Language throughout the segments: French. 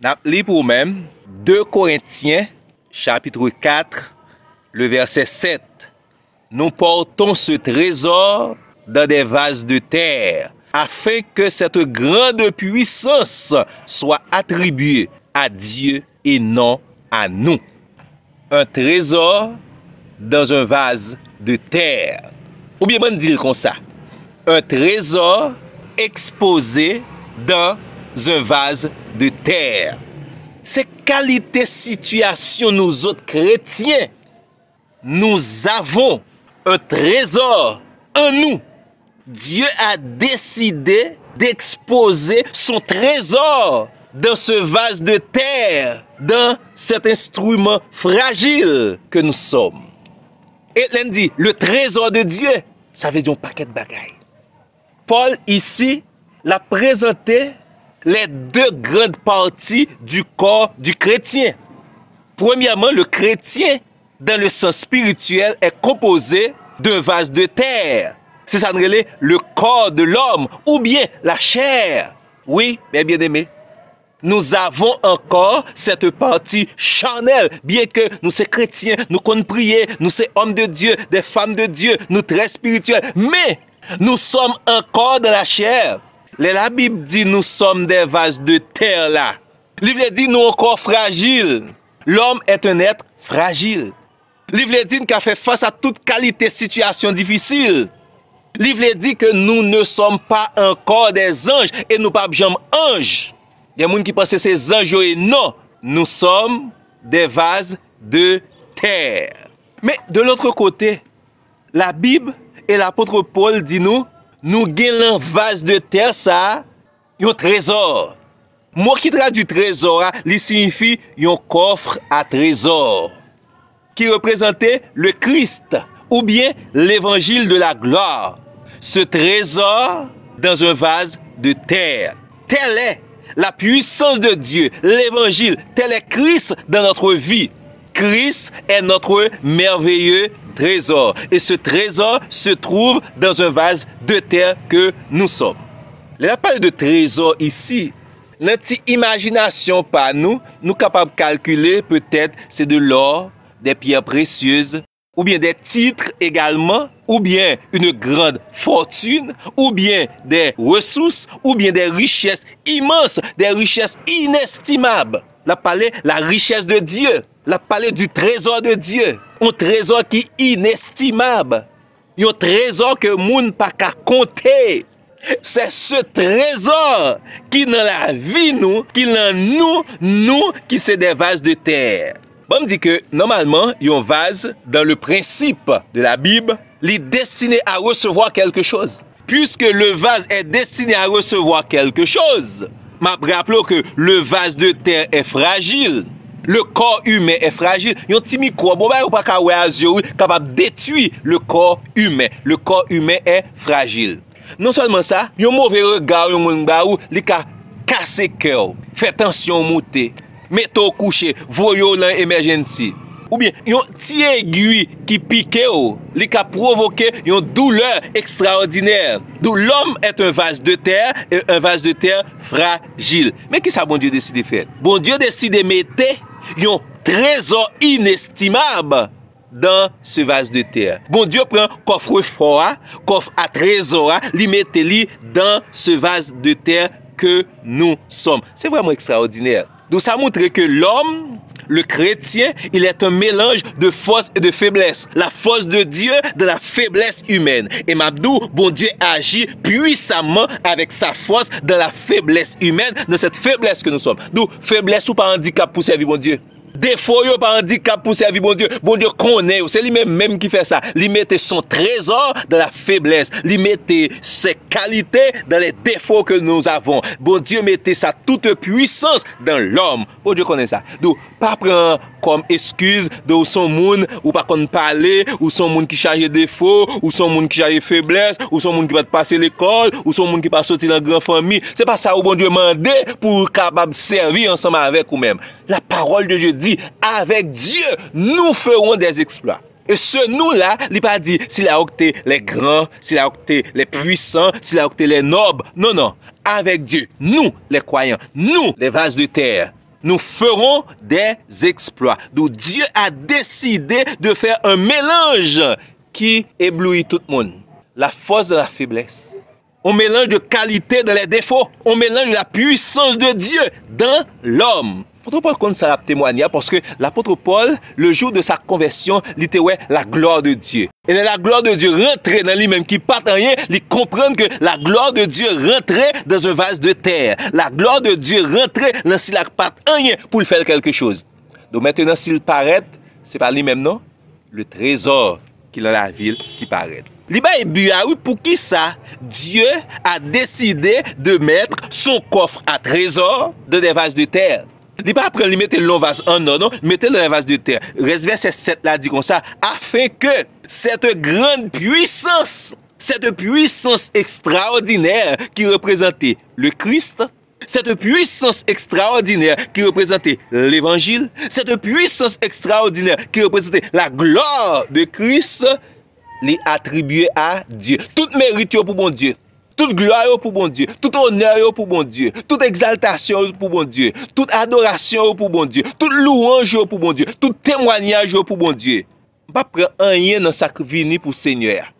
N'a li pour même 2 Corinthiens chapitre 4 le verset 7. Nous portons ce trésor dans des vases de terre afin que cette grande puissance soit attribuée à Dieu et non à nous. Un trésor dans un vase de terre. Ou bien on dit comme ça. Un trésor exposé dans un vase de terre. C'est qualité situation nous autres chrétiens. Nous avons un trésor en nous. Dieu a décidé d'exposer son trésor dans ce vase de terre, dans cet instrument fragile que nous sommes. Et l'on dit, le trésor de Dieu, ça veut dire un paquet de bagailles. Paul, ici, l'a présenté les 2 grandes parties du corps du chrétien. Premièrement, le chrétien, dans le sens spirituel, est composé d'un vase de terre. C'est ça, le corps de l'homme, ou bien la chair. Oui, mes bien-aimés. Nous avons encore cette partie charnelle, bien que nous sommes chrétiens, nous connaissons prier, nous sommes hommes de Dieu, des femmes de Dieu, nous très spirituels. Mais nous sommes encore dans la chair. La Bible dit nous sommes des vases de terre là. La Bible dit nous encore fragiles. L'homme est un être fragile. La Bible dit qu'il a fait face à toute qualité de situation difficile. La Bible dit que nous ne sommes pas encore des anges et nous ne sommes pas jamais anges. Il y a des gens qui pensent que c'est anges et non. Nous sommes des vases de terre. Mais de l'autre côté, la Bible et l'apôtre Paul dit nous gagnons un vase de terre, ça, un trésor. Mot qui traduit trésor, il signifie un coffre à trésor, qui représentait le Christ, ou bien l'évangile de la gloire. Ce trésor dans un vase de terre. Telle est la puissance de Dieu, l'évangile, tel est Christ dans notre vie. Christ est notre merveilleux trésor. Et ce trésor se trouve dans un vase de terre que nous sommes. La parole de trésor ici, notre imagination par nous capables de calculer peut-être c'est de l'or, des pierres précieuses, ou bien des titres également, ou bien une grande fortune, ou bien des ressources, ou bien des richesses immenses, des richesses inestimables. La parler la richesse de Dieu, la parler du trésor de Dieu, un trésor qui est inestimable, un trésor que moun pas qu'à compter. C'est ce trésor qui dans la vie nous, qui dans nous qui c'est des vases de terre. Bon, me dit que normalement, un vase dans le principe de la Bible, il est destiné à recevoir quelque chose. Puisque le vase est destiné à recevoir quelque chose, rappelons que le vase de terre est fragile. Le corps humain est fragile. Il y a un petit microbe, capable de détruire le corps humain. Le corps humain est fragile. Non seulement ça, il y a un mauvais regard, il a cassé le cœur. Faites attention, monter. Mettez au coucher, voyons l'emergency. Ou bien, il y a un petit aiguille qui pique, il a provoqué une douleur extraordinaire. Donc l'homme est un vase de terre et un vase de terre fragile. Mais qu'est-ce que bon Dieu décide de faire? Bon Dieu décide de mettre un trésor inestimable dans ce vase de terre. Bon Dieu prend coffre fort, coffre à trésor, il met dans ce vase de terre que nous sommes. C'est vraiment extraordinaire. Donc ça montre que l'homme, le chrétien, il est un mélange de force et de faiblesse. La force de Dieu de la faiblesse humaine. Et Mabdou, bon Dieu agit puissamment avec sa force dans la faiblesse humaine, dans cette faiblesse que nous sommes. Donc faiblesse ou pas handicap pour servir bon Dieu. Défaut ou pas handicap pour servir bon Dieu. Bon Dieu connaît, c'est lui-même qui fait ça. Il met son trésor dans la faiblesse. Il met ses qualités dans les défauts que nous avons. Bon Dieu mettait sa toute puissance dans l'homme. Bon Dieu connaît ça. Donc, pas prendre comme excuse de son monde ou pas qu'on parler ou son monde qui charge défaut ou son monde qui charge faiblesse ou son monde qui va passer l'école ou son monde qui va sortir dans la grande famille. C'est pas ça où bon Dieu mandé pour capable servir ensemble avec vous-même. La parole de Dieu dit avec Dieu nous ferons des exploits. Et ce nous-là, il n'a pas dit s'il a octé les grands, s'il a octé les puissants, s'il a octé les nobles. Non, non. Avec Dieu, nous, les croyants, nous, les vases de terre, nous ferons des exploits. Donc Dieu a décidé de faire un mélange qui éblouit tout le monde. La force de la faiblesse. On mélange de qualité dans les défauts. On mélange la puissance de Dieu dans l'homme. L'apôtre Paul compte ça témoigner parce que l'apôtre Paul, le jour de sa conversion, il était la gloire de Dieu. Et la gloire de Dieu rentrait dans lui-même, qui part en rien, il comprend que la gloire de Dieu rentrait dans un vase de terre. La gloire de Dieu rentrait dans s'il n'a pas rien pour faire quelque chose. Donc maintenant, s'il paraît, c'est pas lui-même, non? Le trésor qu'il a dans la ville qui paraît. Pour qui ça? Dieu a décidé de mettre son coffre à trésor dans des vases de terre. Il ne pas après il mettre le long vase en or, non, mettez dans les vases de terre. Verset 7 là dit comme ça, afin que cette grande puissance, cette puissance extraordinaire qui représentait le Christ, cette puissance extraordinaire qui représentait l'évangile, cette puissance extraordinaire qui représentait la gloire de Christ, les attribuer à Dieu. Toute mérite pour bon Dieu. Toute gloire pour bon Dieu, tout honneur pour bon Dieu, toute exaltation pour bon Dieu, toute adoration pour bon Dieu, toute louange pour bon Dieu, tout témoignage pour bon Dieu. Pas prendre rien dans sa vie pour Seigneur.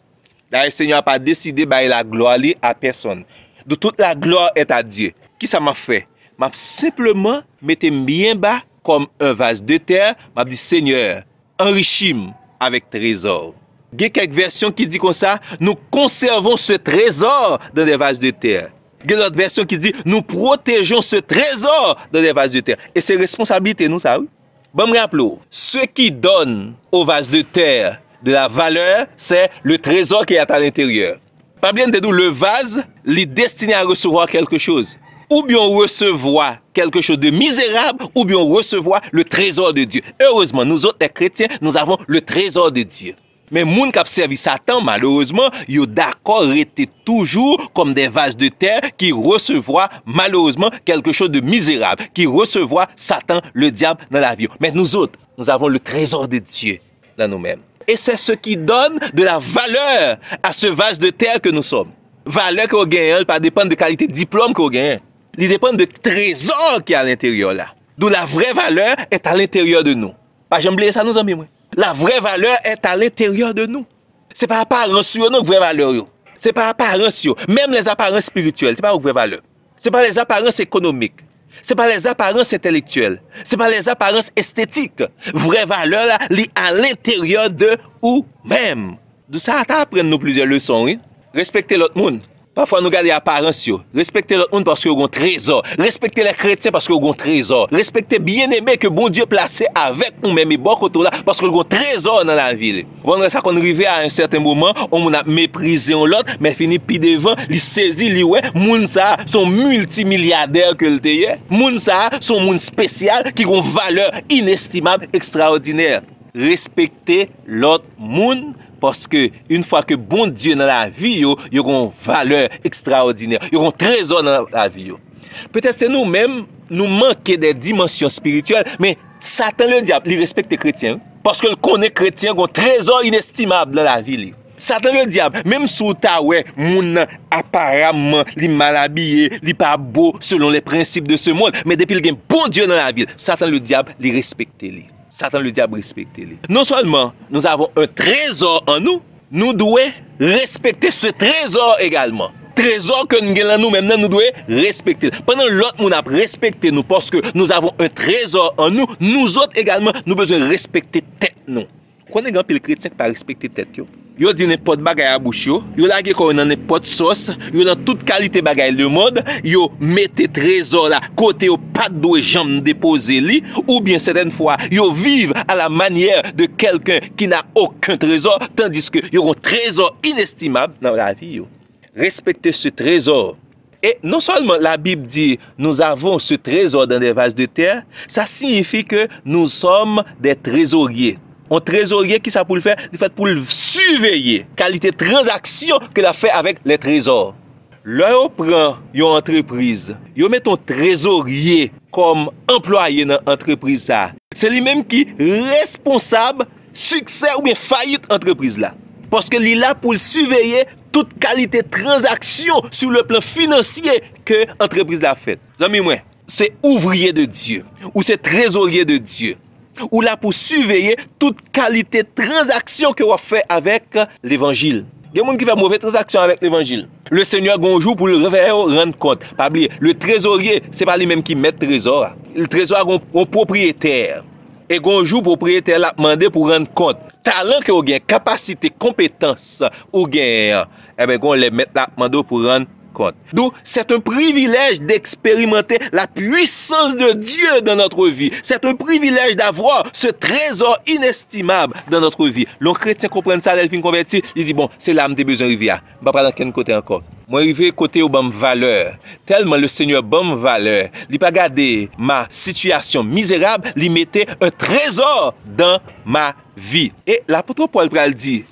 Là, le Seigneur n'a pas décidé de la gloire à personne. De toute la gloire est à Dieu. Qui ça m'a fait? M'a simplement mettre bien bas comme un vase de terre. M'a dit Seigneur, enrichis-moi avec trésor. Il y a quelques versions qui disent comme ça, nous conservons ce trésor dans des vases de terre. Il y a d'autres versions qui disent, nous protégeons ce trésor dans des vases de terre. Et c'est responsabilité, nous, ça, oui. Bon, me rappelez, ce qui donne aux vases de terre de la valeur, c'est le trésor qui est à l'intérieur. Pas bien de nous, le vase, il est destiné à recevoir quelque chose. Ou bien recevoir quelque chose de misérable, ou bien recevoir le trésor de Dieu. Heureusement, nous autres, les chrétiens, nous avons le trésor de Dieu. Mais les gens qui ont servi Satan, malheureusement, ils ont d'accord été toujours comme des vases de terre qui recevoir malheureusement quelque chose de misérable, qui recevoir Satan, le diable dans la vie. Mais nous autres, nous avons le trésor de Dieu dans nous-mêmes. Et c'est ce qui donne de la valeur à ce vase de terre que nous sommes. Valeur qu'on gagne, pas dépendre de qualité de diplôme qu'on gagne. Il dépend de trésor qui est à l'intérieur là. D'où la vraie valeur est à l'intérieur de nous. Pas jamais oublier ça, nos amis. La vraie valeur est à l'intérieur de nous. Ce n'est pas apparence sur nos vraies valeurs. Ce n'est pas apparence. Même les apparences spirituelles, ce n'est pas une vraie valeur. Ce n'est pas les apparences économiques. Ce n'est pas les apparences intellectuelles. Ce n'est pas les apparences esthétiques. Vraie valeur, là, liée à l'intérieur de nous-mêmes. De ça, apprendre plusieurs leçons. Oui? Respecter l'autre monde. Parfois, nous regardons l'apparence. Respectez l'autre monde parce qu'ils ont un trésor. Respectez les chrétiens parce qu'ils ont un trésor. Respectez bien-aimé que bon Dieu placé avec nous-mêmes et beaucoup là parce qu'ils ont un trésor dans la ville. On ça qu'on arrive à un certain moment, on a méprisé l'autre, mais fini puis devant, il saisit, il ouais, moun ça sont multimilliardaires que le teye. Moun ça sont moun spécial qui ont valeur inestimable, extraordinaire. Respectez l'autre monde. Parce que une fois que bon Dieu dans la vie, il y a une valeur extraordinaire, il y a un trésor dans la vie. Peut-être c'est nous-mêmes, nous manquons des dimensions spirituelles, mais Satan le diable, il respecte les chrétiens. Parce qu'il connaît les chrétiens, il y a un trésor inestimable dans la vie. Satan le diable, même si ta ouais, moun apparemment, il mal habillé, il pas beau selon les principes de ce monde, mais depuis qu'il y a un bon Dieu dans la vie, Satan le diable, il respecte lui. Satan le diable respecte-les. Non seulement nous avons un trésor en nous, nous devons respecter ce trésor également. Trésor que nous avons nous-mêmes, nous devons respecter. Pendant l'autre, nous avons respecté nous parce que nous avons un trésor en nous, nous autres également, nous devons respecter tête nous. Quand on a un chrétien qui ne respecte tête, yo dit n'importe bagay à bouche yo lage ko nan n'importe sauce, yo dans toute qualité bagay le monde, yo mette trésor là côté au pas de jambe déposer li ou bien certaines fois yo vivent à la manière de quelqu'un qui n'a aucun trésor tandis que yo un trésor inestimable dans la vie yo. Respectez ce trésor. Et non seulement la Bible dit nous avons ce trésor dans des vases de terre, ça signifie que nous sommes des trésoriers. Un trésorier qui ça pour le faire, il fait pour le surveiller qualité transaction que a fait avec les trésors. Là on prend une entreprise, yo met un trésorier comme employé dans l'entreprise ça. C'est lui-même qui responsable succès ou bien faillite entreprise là. Parce que il est là pour surveiller toute qualité transaction sur le plan financier que l'entreprise l'a fait. Amis moi, c'est ouvrier de Dieu, ou c'est trésorier de Dieu, ou là pour surveiller toute qualité de transaction que vous faites avec l'évangile. Il y a des gens qui font mauvaise transaction avec l'évangile. Le Seigneur a un jour pour le rendre compte. Pas oublier, le trésorier, ce n'est pas lui-même qui met le trésor. Le trésor a un propriétaire. Et un jour, le propriétaire l'a demandé pour rendre compte. Talent que vous avez, capacité, compétence, ou gain, eh bien, on les met là pour rendre compte. Donc, c'est un privilège d'expérimenter la puissance de Dieu dans notre vie. C'est un privilège d'avoir ce trésor inestimable dans notre vie. Le chrétien comprend ça, il finit converti, il dit, bon, c'est là que j'ai besoin de rivière. Je ne vais pas dans quel côté encore. Moi, je vais côté où bonne valeur. Tellement le Seigneur bonne valeur. Il n'a pas gardé ma situation misérable, il mettait un trésor dans ma vie. Et l'apôtre Paul dit,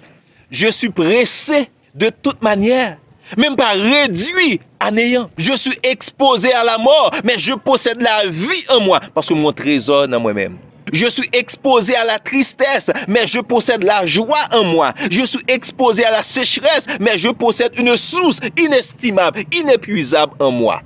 je suis pressé de toute manière, même pas réduit à néant. Je suis exposé à la mort, mais je possède la vie en moi, parce que mon trésor est dans moi-même. Je suis exposé à la tristesse, mais je possède la joie en moi. Je suis exposé à la sécheresse, mais je possède une source inestimable, inépuisable en moi.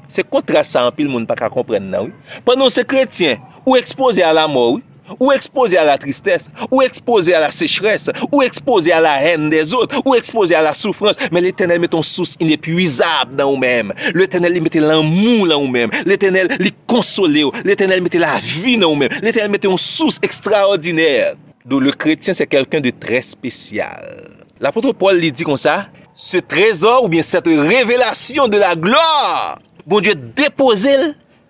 C'est contre ça, en pile, le monde n'a pas comprendre. Oui? Pendant ces chrétiens, ou exposés à la mort, oui? Ou exposé à la tristesse, ou exposé à la sécheresse, ou exposé à la haine des autres, ou exposé à la souffrance. Mais l'Éternel met une source inépuisable dans vous-même. L'Éternel met l'amour dans vous-même. L'Éternel lui console. L'Éternel met la vie dans vous-même. L'Éternel met une source extraordinaire. Donc le chrétien, c'est quelqu'un de très spécial. L'apôtre Paul lui dit comme ça, ce trésor ou bien cette révélation de la gloire, bon Dieu déposé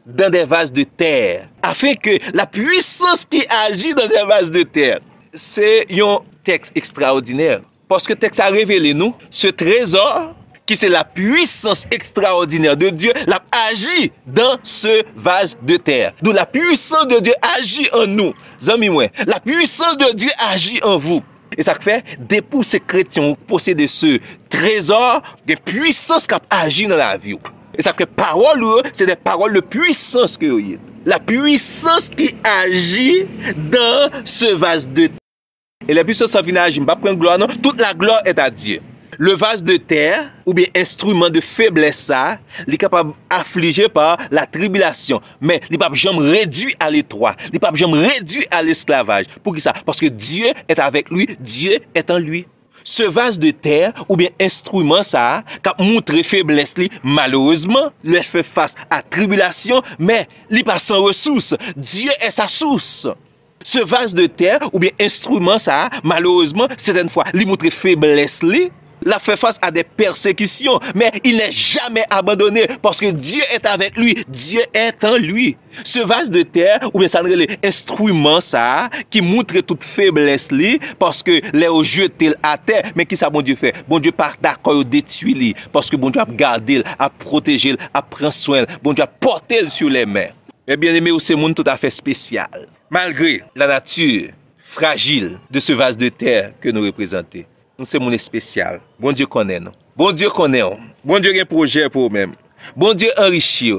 dans des vases de terre, afin que la puissance qui agit dans ces vases de terre, c'est un texte extraordinaire. Parce que le texte a révélé nous, ce trésor, qui c'est la puissance extraordinaire de Dieu, l'a agi dans ce vase de terre. Donc la puissance de Dieu agit en nous. Amis moi, la puissance de Dieu agit en vous. Et ça fait, depuis ces chrétiens possédent ce trésor de puissance qui agit dans la vie. Et ça fait parole, c'est des paroles de puissance que vous avez. La puissance qui agit dans ce vase de terre. Et la puissance qui vient agir, je ne vais pas prendre gloire, non. Toute la gloire est à Dieu. Le vase de terre, ou bien instrument de faiblesse, ça, il est capable d'affliger par la tribulation. Mais il n'est pas jamais réduit à l'étroit. Il n'est pas jamais réduit à l'esclavage. Pour qui ça? Parce que Dieu est avec lui, Dieu est en lui. Ce vase de terre, ou bien instrument ça, qui a montré faiblesse, malheureusement, il fait face à tribulation, mais il n'est pas sans ressources. Dieu est sa source. Ce vase de terre, ou bien instrument ça, malheureusement, certaines fois, il montre faiblesse, il a fait face à des persécutions, mais il n'est jamais abandonné parce que Dieu est avec lui, Dieu est en lui. Ce vase de terre, ou bien ça instrument ça, qui montre toute faiblesse parce que les jeté à terre, mais qui ça bon Dieu fait? Bon Dieu part d'accord détruit parce que bon Dieu a gardé, a protégé, a pris soin, bon Dieu a porté sur les mains. Mais bien aimé, c'est un monde tout à fait spécial. Malgré la nature fragile de ce vase de terre que nous représentons. Nous sommes mon spécial. Bon Dieu connaît nous. Bon Dieu connaît nous. Bon Dieu a un projet pour nous-mêmes. Bon Dieu enrichit.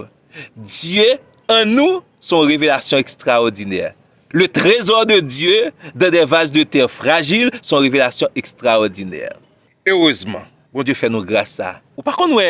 Dieu en nous, son révélation extraordinaire. Le trésor de Dieu dans des vases de terre fragiles, son révélation extraordinaire. Heureusement, bon Dieu fait nous grâce à. Ou par contre,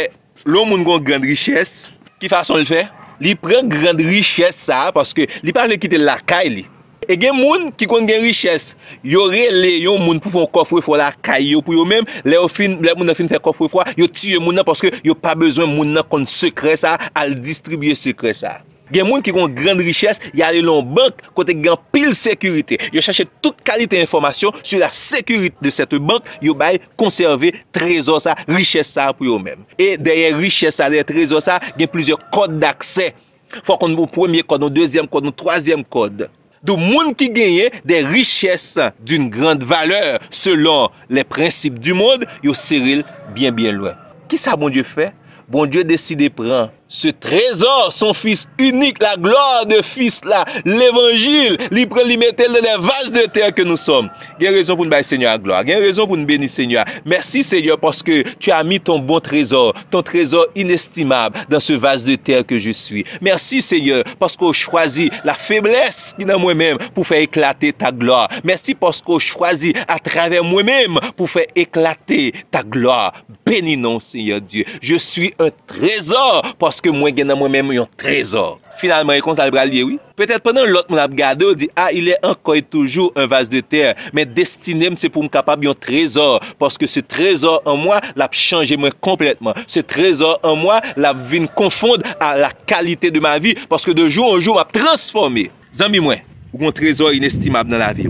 l'homme a une grande richesse. Qui façon le fait? Il prend grande richesse ça parce que il parle de quitter la caille. Et il y a des gens qui ont une richesse. Il y aurait les gens pour faire un coffre-fort la caille pour eux-mêmes. Les gens qui font coffre-fort, ils tuent les gens parce qu'ils n'ont pas besoin de gens qui ont un secret ça, à distribuer secret ça. Il y a des gens qui ont une grande richesse, ils allent dans une banque, côté ils ont pile sécurité. Ils cherchent toute qualité d'information sur la sécurité de cette banque, ils vont conserver trésor ça, richesse ça pour eux-mêmes. Et derrière richesse ça, derrière trésor ça, il y a plusieurs codes d'accès. Il faut qu'on ait un premier code, un deuxième code, un troisième code. Donc, les gens qui gagnent des richesses d'une grande valeur selon les principes du monde, ils sont bien loin. Qui ça, bon Dieu fait? Bon Dieu décide de prendre ce trésor, son fils unique, la gloire de fils là, l'évangile, il prend, il met dans les vases de terre que nous sommes. Il y a raison pour nous bénir Seigneur à gloire. Il y a raison pour nous bénir Seigneur. Merci Seigneur parce que tu as mis ton bon trésor, ton trésor inestimable dans ce vase de terre que je suis. Merci Seigneur parce qu'on choisit la faiblesse qui est dans moi-même pour faire éclater ta gloire. Merci parce qu'on choisit à travers moi-même pour faire éclater ta gloire. Bénis-nous Seigneur Dieu. Je suis un trésor parce parce que moi, j'ai dans moi-même un trésor. Finalement, il conseille le lier, oui. Peut-être pendant l'autre, on a regardé, on dit, ah, il est encore et toujours un vase de terre. Mais destiné, c'est pour me capable un trésor. Parce que ce trésor en moi, l'a changé moi complètement. Ce trésor en moi, l'a vient confondre à la qualité de ma vie. Parce que de jour en jour, m'a transformé. Zami, moi, un trésor inestimable dans la vie.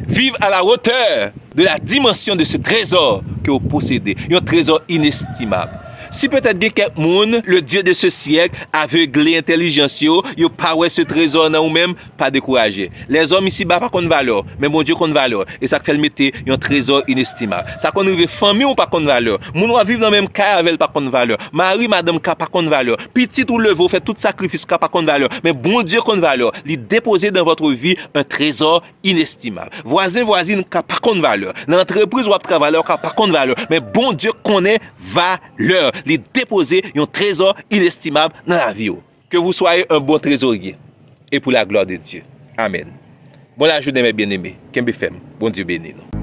Vive à la hauteur de la dimension de ce trésor que vous possédez. Un trésor inestimable. Si peut-être bien quelqu'un, le Dieu de ce siècle, aveuglé intelligence, yo pas ouais ce trésor dans ou même, pas découragé. Les hommes ici, pas contre valeur, mais mon Dieu contre valeur. Et ça fait le mettre un trésor inestimable. Ça qu'on arrive famille ou pas contre valeur. Moun va vivre dans le même cas avec pas contre valeur. Marie, madame, pas contre valeur. Petit ou le fait tout sacrifice pas contre valeur. Mais bon Dieu contre valeur. Il déposer dans votre vie un trésor inestimable. Voisin, voisine, pas contre valeur. L'entreprise ou pas valeur, pas contre valeur. Mais bon Dieu connaît valeur. Les déposer un trésor inestimable dans la vie. Que vous soyez un bon trésorier et pour la gloire de Dieu. Amen. Bon la journée mes bien-aimés. Kembe Fem. Bon Dieu béni nous.